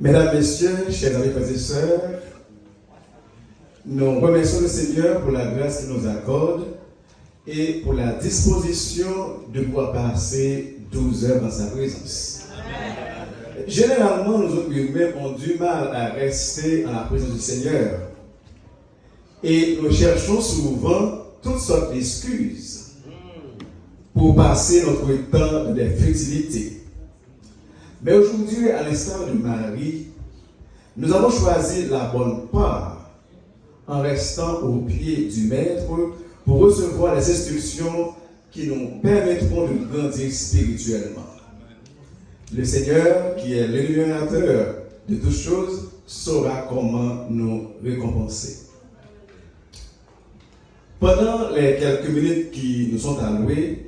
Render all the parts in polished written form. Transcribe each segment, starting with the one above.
Mesdames, Messieurs, chers amis, frères et sœurs, nous remercions le Seigneur pour la grâce qu'il nous accorde et pour la disposition de pouvoir passer 12 heures dans sa présence. Généralement, nous autres humains avons du mal à rester en la présence du Seigneur. Et nous cherchons souvent toutes sortes d'excuses pour passer notre temps de futilité. Mais aujourd'hui, à l'instar de Marie, nous avons choisi la bonne part en restant au pied du Maître pour recevoir les instructions qui nous permettront de grandir spirituellement. Le Seigneur, qui est l'illuminateur de toutes choses, saura comment nous récompenser. Pendant les quelques minutes qui nous sont allouées,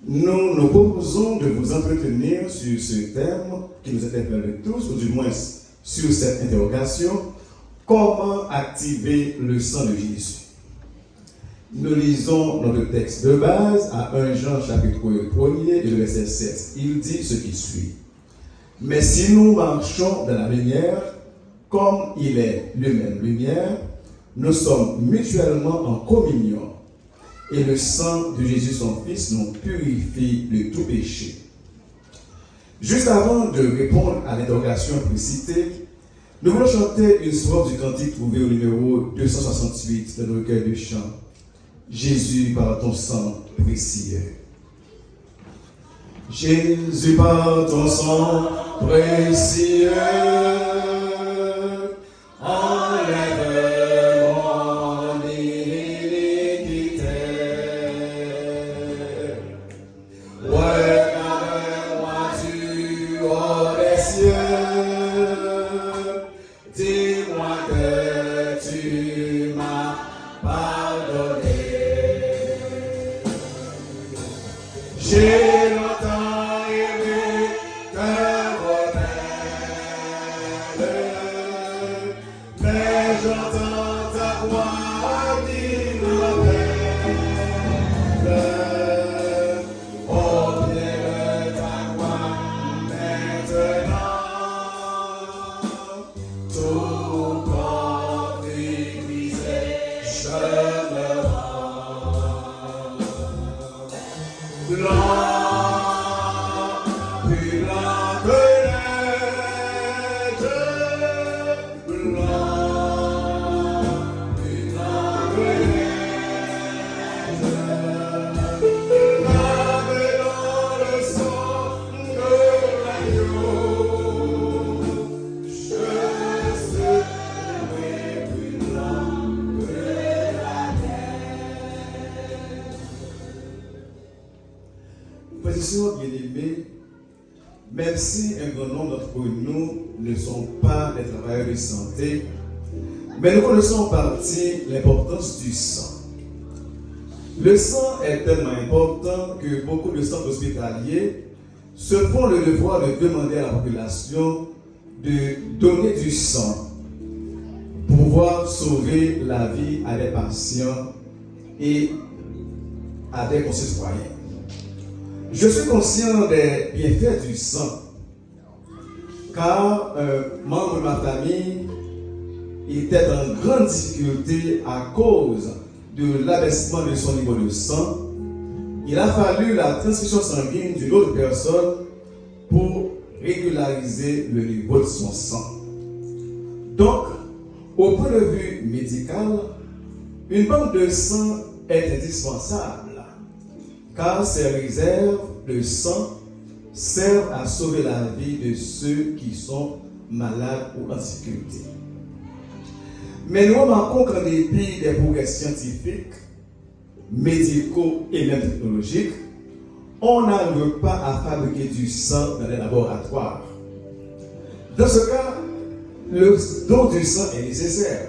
nous nous proposons de vous entretenir sur ce thème qui nous interpelle tous, ou du moins sur cette interrogation: comment activer le sang de Jésus? Nous lisons notre texte de base à 1 Jean chapitre 1er et le verset 7. Il dit ce qui suit: mais si nous marchons dans la lumière, comme il est lui-même lumière, nous sommes mutuellement en communion. Et le sang de Jésus, son Fils, nous purifie de tout péché. Juste avant de répondre à l'interrogation précitée, nous voulons chanter une strophe du cantique trouvé au numéro 268 dans le recueil de chants. Jésus par ton sang précieux. Jésus par ton sang précieux, enlève mon iniquité. Regarde-moi du haut des cieux, dis-moi que tu m'as pardonné. J'ai longtemps aimé qu'un rebelle, mais j'entends ta voix qui m'appelle. Oh, viens ta voix maintenant, tout corps déguisé, je me rends. Blanc, plus blanc que neige, blanc, plus blanc que neige, lavé dans le sang de l'agneau, je serai plus blanc que la neige. Frères et sœurs bien-aimés, même si un grand nombre d'entre nous ne sont pas des travailleurs de santé, mais nous connaissons en partie l'importance du sang. Le sang est tellement important que beaucoup de centres hospitaliers se font le devoir de demander à la population de donner du sang pour pouvoir sauver la vie à des patients et à des concitoyens. Je suis conscient des bienfaits du sang, car un membre de ma famille était en grande difficulté à cause de l'abaissement de son niveau de sang. Il a fallu la transfusion sanguine d'une autre personne pour régulariser le niveau de son sang. Donc, au point de vue médical, une banque de sang est indispensable, car ces réserves de sang servent à sauver la vie de ceux qui sont malades ou en difficulté. Mais nous remarquons qu'en dépit des progrès scientifiques, médicaux et même technologiques, on n'arrive pas à fabriquer du sang dans les laboratoires. Dans ce cas, le don du sang est nécessaire.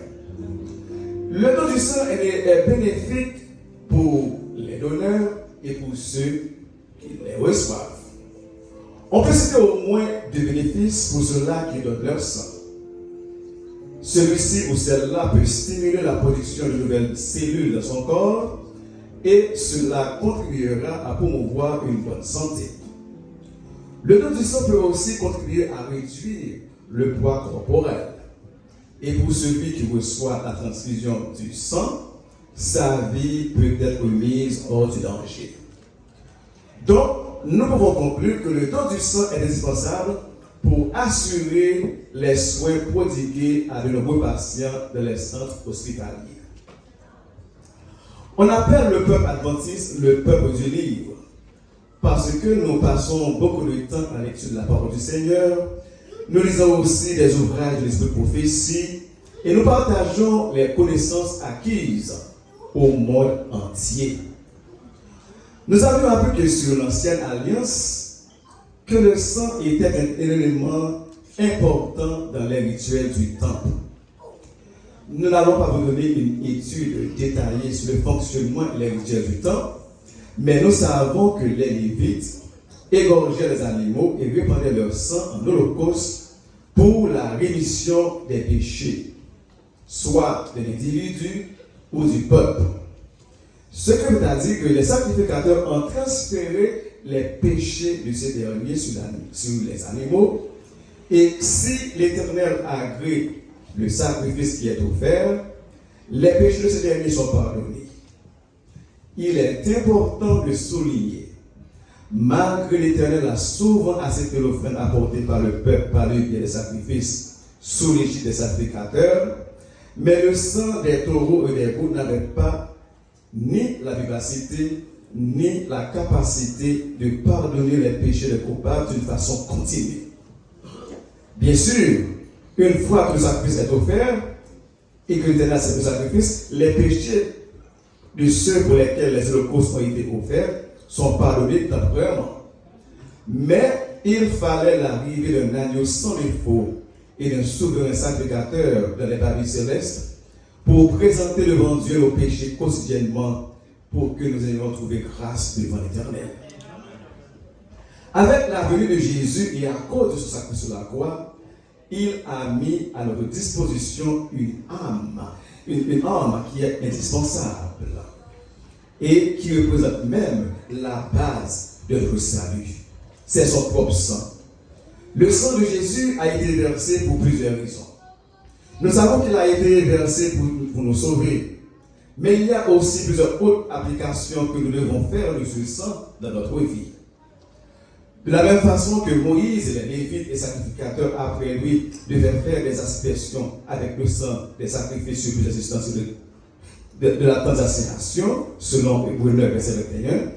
Le don du sang est bénéfique pour les donneurs et pour ceux qui les reçoivent. On peut citer au moins deux bénéfices pour ceux-là qui donnent leur sang. Celui-ci ou celle-là peut stimuler la production de nouvelles cellules dans son corps et cela contribuera à promouvoir une bonne santé. Le don du sang peut aussi contribuer à réduire le poids corporel. Et pour celui qui reçoit la transfusion du sang, sa vie peut être mise hors du danger. Donc, nous pouvons conclure que le don du sang est indispensable pour assurer les soins prodigués à de nombreux patients dans les centres hospitaliers. On appelle le peuple adventiste le peuple du livre, parce que nous passons beaucoup de temps à l'étude de la parole du Seigneur, nous lisons aussi des ouvrages de l'esprit de prophétie, et nous partageons les connaissances acquises au monde entier. Nous avions appris que sur l'ancienne alliance, que le sang était un élément important dans les rituels du temple. Nous n'allons pas vous donner une étude détaillée sur le fonctionnement et les rituels du temple, mais nous savons que les Lévites égorgeaient les animaux et répandaient leur sang en holocauste pour la rémission des péchés, soit de l'individu ou du peuple. Ce qui veut dire que les sacrificateurs ont transféré les péchés de ces derniers sur les animaux, et si l'Éternel agrée le sacrifice qui est offert, les péchés de ces derniers sont pardonnés. Il est important de souligner, malgré l'Éternel a souvent accepté l'offrande apportée par le peuple par le biais des sacrifices sous l'égide des sacrificateurs, mais le sang des taureaux et des boucs n'avait pas ni la vivacité, ni la capacité de pardonner les péchés des coupables d'une façon continue. Bien sûr, une fois que le sacrifice est offert et que l'Éternel accepte le sacrifice, les péchés de ceux pour lesquels les holocaustes ont été offerts sont pardonnés temporairement. Mais il fallait l'arrivée d'un agneau sans défaut et d'un souverain sacrificateur dans les paradis célestes pour présenter devant Dieu nos péchés quotidiennement pour que nous ayons trouvé grâce devant l'Éternel. Avec la venue de Jésus et à cause de son sacrifice sur la croix, il a mis à notre disposition une âme qui est indispensable et qui représente même la base de notre salut. C'est son propre sang. Le sang de Jésus a été versé pour plusieurs raisons. Nous savons qu'il a été versé pour nous sauver, mais il y a aussi plusieurs autres applications que nous devons faire de ce sang dans notre vie. De la même façon que Moïse, les Lévites et sacrificateurs, après lui, devaient faire des aspersions avec le sang des sacrifices sur plusieurs instances de la transaction, selon Hébreux 9, verset 21,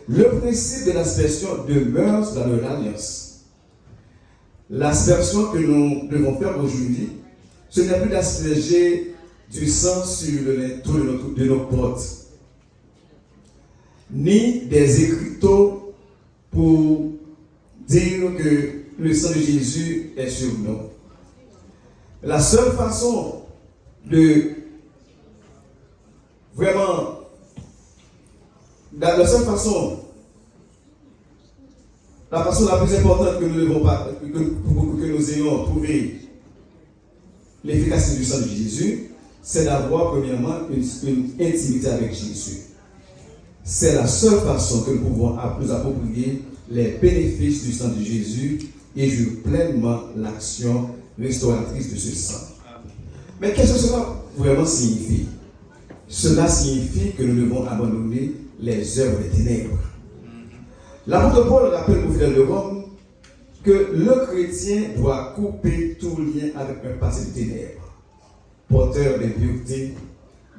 le principe de l'aspersion demeure dans leur alliance. L'aspersion que nous devons faire aujourd'hui, ce n'est plus d'asperger du sang sur le linteau de nos portes, ni des écriteaux pour dire que le sang de Jésus est sur nous. La seule façon de vraiment, la façon la plus importante que nous devons pas, que nous ayons trouvé l'efficacité du sang de Jésus, c'est d'avoir premièrement une intimité avec Jésus. C'est la seule façon que nous pouvons nous approprier les bénéfices du sang de Jésus et jouir pleinement l'action restauratrice de ce sang. Mais qu'est-ce que cela vraiment signifie? Cela signifie que nous devons abandonner les œuvres des ténèbres. L'apôtre Paul rappelle aux fidèles de Rome que le chrétien doit couper tout lien avec un passé de ténèbres, porteur d'impureté,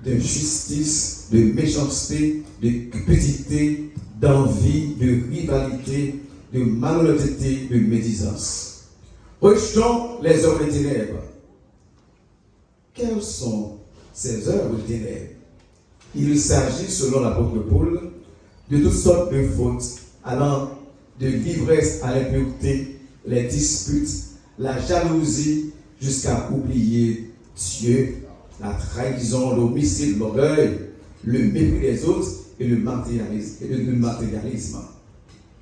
d'injustice, de méchanceté, de cupidité, d'envie, de rivalité, de malhonnêteté, de médisance. Rejetons les œuvres des ténèbres. Quelles sont ces œuvres des ténèbres? Il s'agit, selon l'apôtre Paul, de toutes sortes de fautes, allant de l'ivresse à l'impureté, les disputes, la jalousie, jusqu'à oublier Dieu, la trahison, l'homicide, l'orgueil, le mépris des autres et le matérialisme,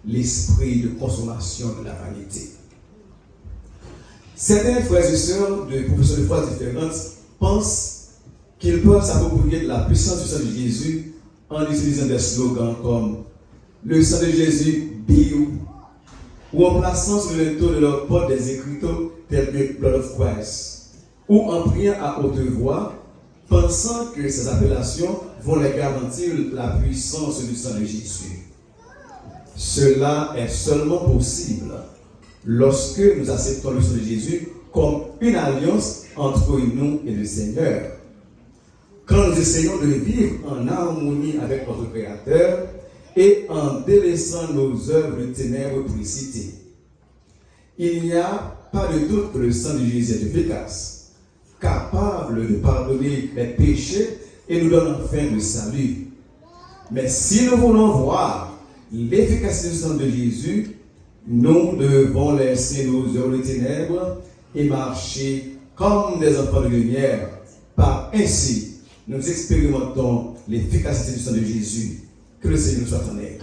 l'esprit de consommation de la vanité. Certains frères et sœurs de professeurs de foi différentes pensent qu'ils peuvent s'approprier de la puissance du sang de Jésus en utilisant des slogans comme le sang de Jésus bio, ou en plaçant sur le linteau de leur porte des écriteaux tel que Blood of Christ, ou en priant à haute voix, pensant que ces appellations vont les garantir la puissance du sang de Jésus. Cela est seulement possible lorsque nous acceptons le sang de Jésus comme une alliance entre nous et le Seigneur. Quand nous essayons de vivre en harmonie avec notre Créateur et en délaissant nos œuvres de ténèbres pour les citer. Il n'y a pas de doute que le sang de Jésus est efficace, capable de pardonner les péchés et nous donne enfin le salut. Mais si nous voulons voir l'efficacité du sang de Jésus, nous devons laisser nos œuvres de ténèbres et marcher comme des enfants de lumière. Par ainsi, nous expérimentons l'efficacité du sang de Jésus. Que le Seigneur soit en aide.